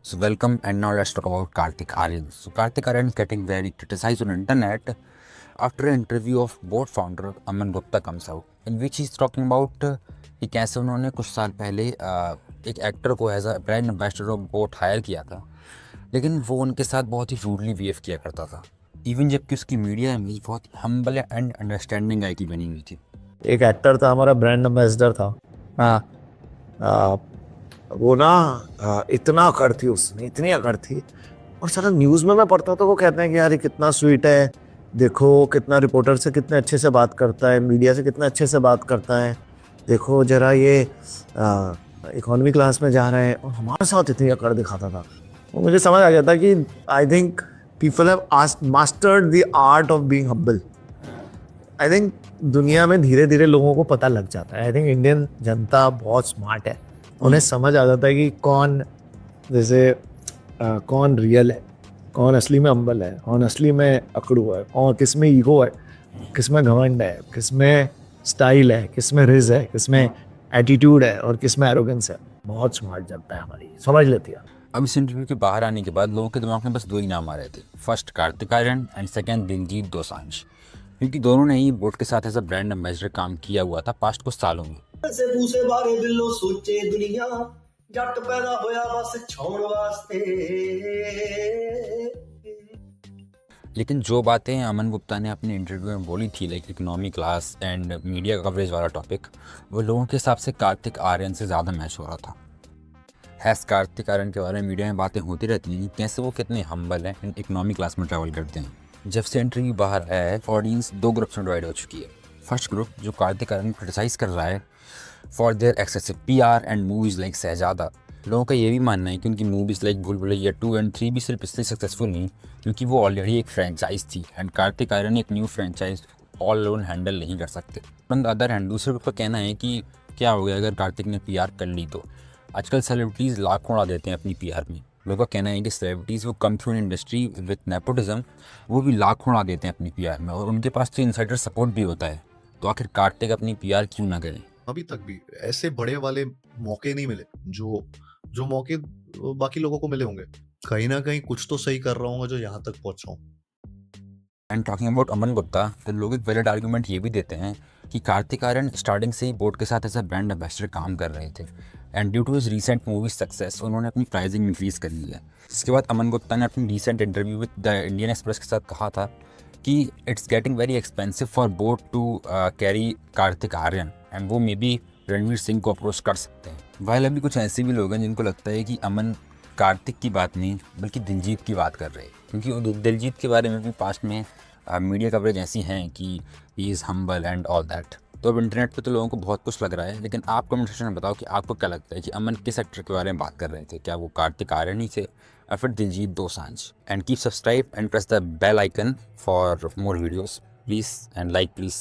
So welcome, and now let's talk about Kartik Aaryan. So Kartik Aaryan is getting very criticized on internet after an interview of boat founder Aman Gupta comes out, in which he's talking about कि कैसे उन्होंने कुछ साल पहले एक actor को as a brand ambassador of boAt hire किया था, लेकिन वो उनके साथ बहुत ही रूडली बिहेव किया करता था, इवन जबकि उसकी मीडिया इमेज बहुत हम्बल एंड अंडरस्टैंडिंग आई की बनी हुई थी। एक एक्टर था, हमारा ब्रांड एम्बेसडर था। हाँ। आ, वो ना इतना अकड़ थी उसमें, इतनी अकड़ थी। और सारा न्यूज़ में मैं पढ़ता तो वो कहते हैं कि यार ये कितना स्वीट है, देखो कितना रिपोर्टर से कितने अच्छे से बात करता है, मीडिया से कितना अच्छे से बात करता है, देखो जरा ये इकोनॉमी क्लास में जा रहे हैं, और हमारे साथ इतनी अकड़ दिखाता था। वो मुझे समझ आ गया था कि I think people have mastered the art of being humble. I think दुनिया में धीरे धीरे लोगों को पता लग जाता है। आई थिंक इंडियन जनता बहुत स्मार्ट है, उन्हें समझ आ जाता है कि कौन जैसे कौन रियल है, कौन असली में अम्बल है, कौन असली में अकड़ू है, और किस में ईगो है, किस में घमंड है, किस में स्टाइल है, किस में रिज है, किस में एटीट्यूड है, और किस में एरोगेंस है। बहुत स्मार्ट जनता है हमारी, समझ लेती है। अब इस इंटरव्यू के बाहर आने के बाद लोगों के दिमाग में बस दो ही नाम आ रहे थे, first Kartik Aaryan and second Diljit Dosanjh, क्योंकि दोनों ने ही बोट के साथ एज अ ब्रांड एम्बेसडर काम किया हुआ था पास्ट कुछ सालों में। से पूसे बारे दिलों सोचे दुनिया जट पैदा होया बस छाउण वास्ते। लेकिन जो बातें अमन गुप्ता ने अपने इंटरव्यू में बोली थी, like economy class and media coverage वाला टॉपिक, वो लोगों के हिसाब से कार्तिक आर्यन से ज़्यादा मैच हो रहा था। कार्तिक आर्यन के बारे में मीडिया में बातें होती रहती हैं, कैसे वो कितने हम्बल हैं एंड इकोनॉमी क्लास में ट्रैवल करते हैं। जब से इंटरव्यू बाहर आया है, ऑडियंस दो ग्रुप्स में डिवाइड हो चुकी है। फर्स्ट ग्रुप जो कार्तिक आर्यन क्रिटिसाइज कर रहा है for their excessive PR and movies like Shehzada. लोगों का ये भी मानना है कि उनकी मूवीज़ लाइक भूल भुलैया 2 एंड 3 भी सिर्फ इसलिए सक्सेसफुल नहीं क्योंकि वो ऑलरेडी एक फ्रेंचाइज थी, एंड कार्तिक आर्यन एक new franchise all own handle नहीं कर सकते। ऑन द अदर हैंड दूसरे ग्रुप का कहना है कि क्या हो गया अगर कार्तिक ने PR कर ली तो। आजकल सेलिब्रिटीज़ लाखों उड़ा देते हैं अपनी PR में। लोगों का कहना है कि सेलिब्रिटीज़ वो come through in industry with nepotism, वो भी लाखों उड़ा देते हैं अपनी PR में, और उनके पास तो इनसाइडर सपोर्ट भी होता है। तो आखिर कार्तिक अपनी PR क्यों ना करें? अभी तक भी ऐसे बड़े वाले मौके नहीं मिले जो जो मौके बाकी लोगों को मिले होंगे। कहीं ना कहीं कुछ तो सही कर रहा हूँ जो यहाँ तक पहुँचा हूँ। And talking about Aman Gupta, तो लोग एक वैलिड आर्गूमेंट ये भी देते हैं कि कार्तिक आर्यन स्टार्टिंग से ही बोट के साथ एज अ ब्रांड एम्बेसडर काम कर रहे थे, and due to his recent movie success उन्होंने अपनी प्राइसिंग इंक्रीज़ कर ली है। इसके बाद अमन गुप्ता ने अपनी recent interview with the Indian Express के साथ कहा था कि it's getting very expensive for boAt to carry Kartik Aaryan, and वो मे बी रणवीर सिंह को अप्रोच कर सकते हैं। वाइल अभी कुछ ऐसे भी लोग हैं जिनको लगता है कि अमन कार्तिक की बात नहीं बल्कि दिलजीत की बात कर रहे हैं, क्योंकि वो दिलजीत के बारे में भी पास्ट में मीडिया कवरेज ऐसी हैं कि he is humble and all that. तो अब इंटरनेट पे तो लोगों को बहुत कुछ लग रहा है, लेकिन आप कमेंट सेक्शन में बताओ कि आपको क्या लगता है कि अमन किस एक्टर के बारे में बात कर रहे थे, क्या वो कार्तिक आर्यन ही थे या फिर Diljit Dosanjh. And keep subscribe and press the bell icon for more videos please, and like please.